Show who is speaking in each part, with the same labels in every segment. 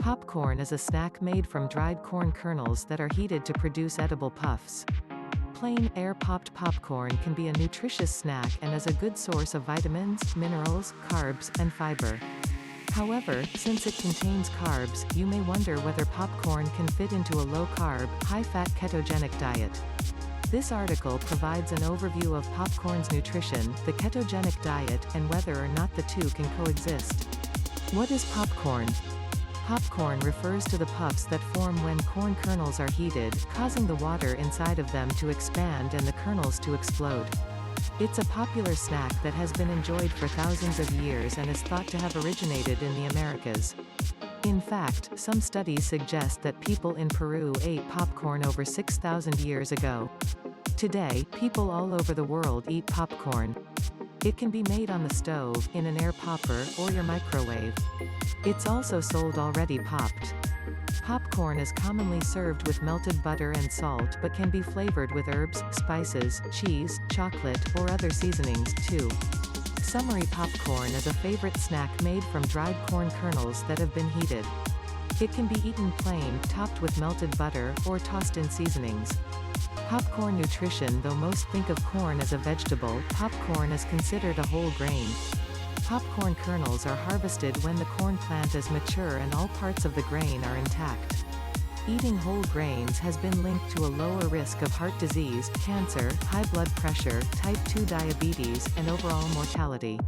Speaker 1: Popcorn is a snack made from dried corn kernels that are heated to produce edible puffs. Plain, air-popped popcorn can be a nutritious snack and is a good source of vitamins, minerals, carbs, and fiber. However, since it contains carbs, you may wonder whether popcorn can fit into a low-carb, high-fat ketogenic diet. This article provides an overview of popcorn's nutrition, the ketogenic diet, and whether or not the two can coexist. What is popcorn? Popcorn refers to the puffs that form when corn kernels are heated, causing the water inside of them to expand and the kernels to explode. It's a popular snack that has been enjoyed for thousands of years and is thought to have originated in the Americas. In fact, some studies suggest that people in Peru ate popcorn over 6,000 years ago. Today, people all over the world eat popcorn. It can be made on the stove, in an air popper, or your microwave. It's also sold already popped. Popcorn is commonly served with melted butter and salt but can be flavored with herbs, spices, cheese, chocolate, or other seasonings, too. Summery popcorn is a favorite snack made from dried corn kernels that have been heated. It can be eaten plain, topped with melted butter, or tossed in seasonings. Popcorn nutrition. Though most think of corn as a vegetable, popcorn is considered a whole grain. Popcorn kernels are harvested when the corn plant is mature and all parts of the grain are intact. Eating whole grains has been linked to a lower risk of heart disease, cancer, high blood pressure, type 2 diabetes, and overall mortality.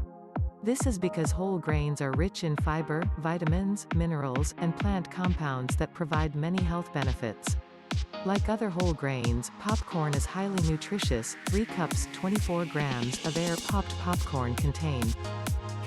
Speaker 1: This is because whole grains are rich in fiber, vitamins, minerals, and plant compounds that provide many health benefits. Like other whole grains, popcorn is highly nutritious. 3 cups 24 grams of air-popped popcorn contain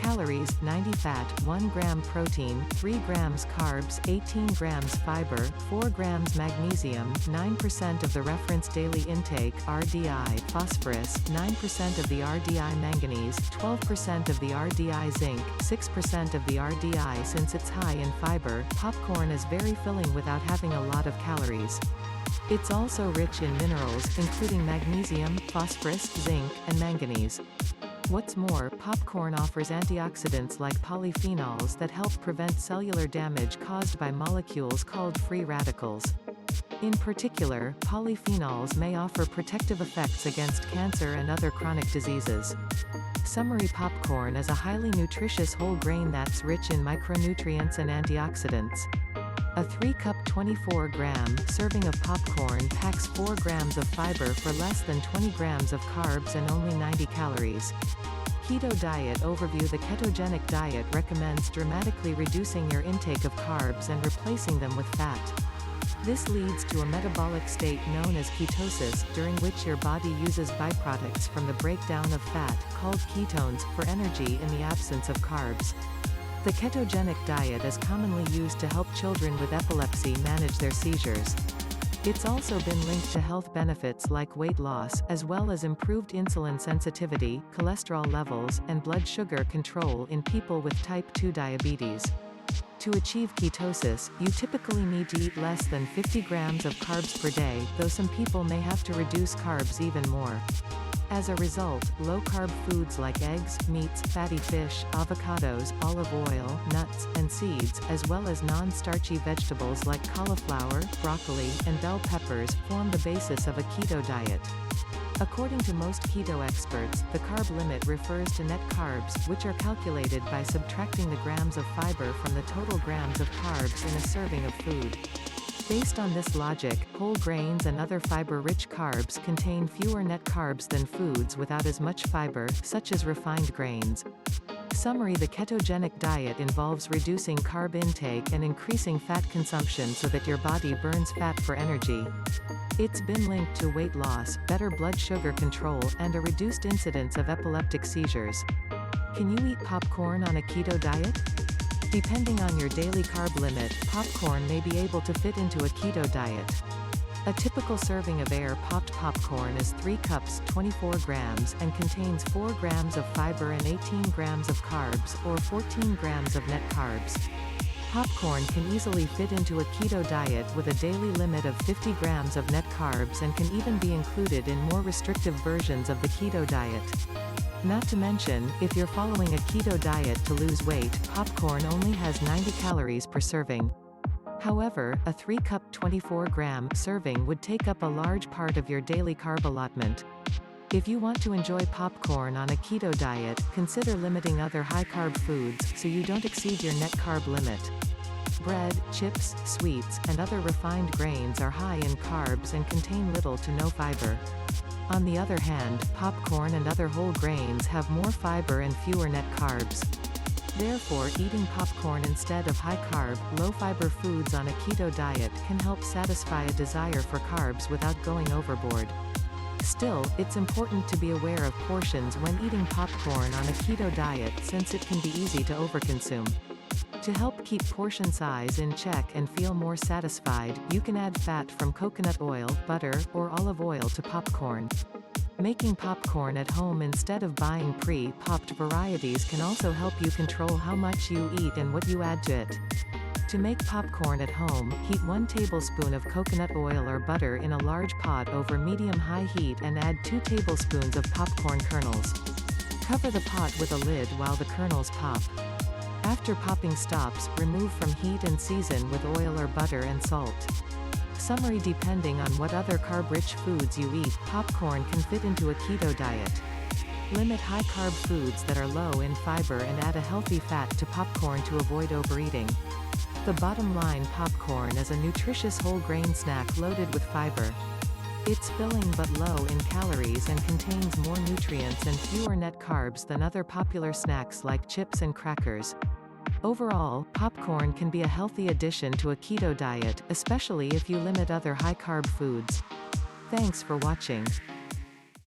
Speaker 1: calories, 90 fat, 1 gram protein, 3 grams carbs, 18 grams fiber, 4 grams magnesium, 9% of the reference daily intake RDI phosphorus, 9% of the RDI manganese, 12% of the RDI zinc, 6% of the RDI. Since it's high in fiber, popcorn is very filling without having a lot of calories. It's also rich in minerals, including magnesium, phosphorus, zinc, and manganese. What's more, popcorn offers antioxidants like polyphenols that help prevent cellular damage caused by molecules called free radicals. In particular, polyphenols may offer protective effects against cancer and other chronic diseases. Summery popcorn is a highly nutritious whole grain that's rich in micronutrients and antioxidants. A 3-cup 24-gram serving of popcorn packs 4 grams of fiber for less than 20 grams of carbs and only 90 calories. Keto diet overview. The ketogenic diet recommends dramatically reducing your intake of carbs and replacing them with fat. This leads to a metabolic state known as ketosis, during which your body uses byproducts from the breakdown of fat, called ketones, for energy in the absence of carbs. The ketogenic diet is commonly used to help children with epilepsy manage their seizures. It's also been linked to health benefits like weight loss, as well as improved insulin sensitivity, cholesterol levels, and blood sugar control in people with type 2 diabetes. To achieve ketosis, you typically need to eat less than 50 grams of carbs per day, though some people may have to reduce carbs even more. As a result, low-carb foods like eggs, meats, fatty fish, avocados, olive oil, nuts, and seeds, as well as non-starchy vegetables like cauliflower, broccoli, and bell peppers, form the basis of a keto diet. According to most keto experts, the carb limit refers to net carbs, which are calculated by subtracting the grams of fiber from the total grams of carbs in a serving of food. Based on this logic, whole grains and other fiber-rich carbs contain fewer net carbs than foods without as much fiber, such as refined grains. Summary. The ketogenic diet involves reducing carb intake and increasing fat consumption so that your body burns fat for energy. It's been linked to weight loss, better blood sugar control, and a reduced incidence of epileptic seizures. Can you eat popcorn on a keto diet? Depending on your daily carb limit, popcorn may be able to fit into a keto diet. A typical serving of air-popped popcorn is 3 cups 24 grams and contains 4 grams of fiber and 18 grams of carbs, or 14 grams of net carbs. Popcorn can easily fit into a keto diet with a daily limit of 50 grams of net carbs and can even be included in more restrictive versions of the keto diet. Not to mention, if you're following a keto diet to lose weight, popcorn only has 90 calories per serving. However, a 3-cup 24-gram serving would take up a large part of your daily carb allotment. If you want to enjoy popcorn on a keto diet, consider limiting other high-carb foods so you don't exceed your net carb limit. Bread, chips, sweets, and other refined grains are high in carbs and contain little to no fiber. On the other hand, popcorn and other whole grains have more fiber and fewer net carbs. Therefore, eating popcorn instead of high-carb, low-fiber foods on a keto diet can help satisfy a desire for carbs without going overboard. Still, it's important to be aware of portions when eating popcorn on a keto diet since it can be easy to overconsume. To help keep portion size in check and feel more satisfied, you can add fat from coconut oil, butter, or olive oil to popcorn. Making popcorn at home instead of buying pre-popped varieties can also help you control how much you eat and what you add to it. To make popcorn at home, heat 1 tablespoon of coconut oil or butter in a large pot over medium-high heat and add 2 tablespoons of popcorn kernels. Cover the pot with a lid while the kernels pop. After popping stops, remove from heat and season with oil or butter and salt. Summary: depending on what other carb-rich foods you eat, popcorn can fit into a keto diet. Limit high-carb foods that are low in fiber and add a healthy fat to popcorn to avoid overeating. The bottom line: popcorn is a nutritious whole grain snack loaded with fiber. It's filling but low in calories and contains more nutrients and fewer net carbs than other popular snacks like chips and crackers. Overall, popcorn can be a healthy addition to a keto diet, especially if you limit other high-carb foods. Thanks for watching.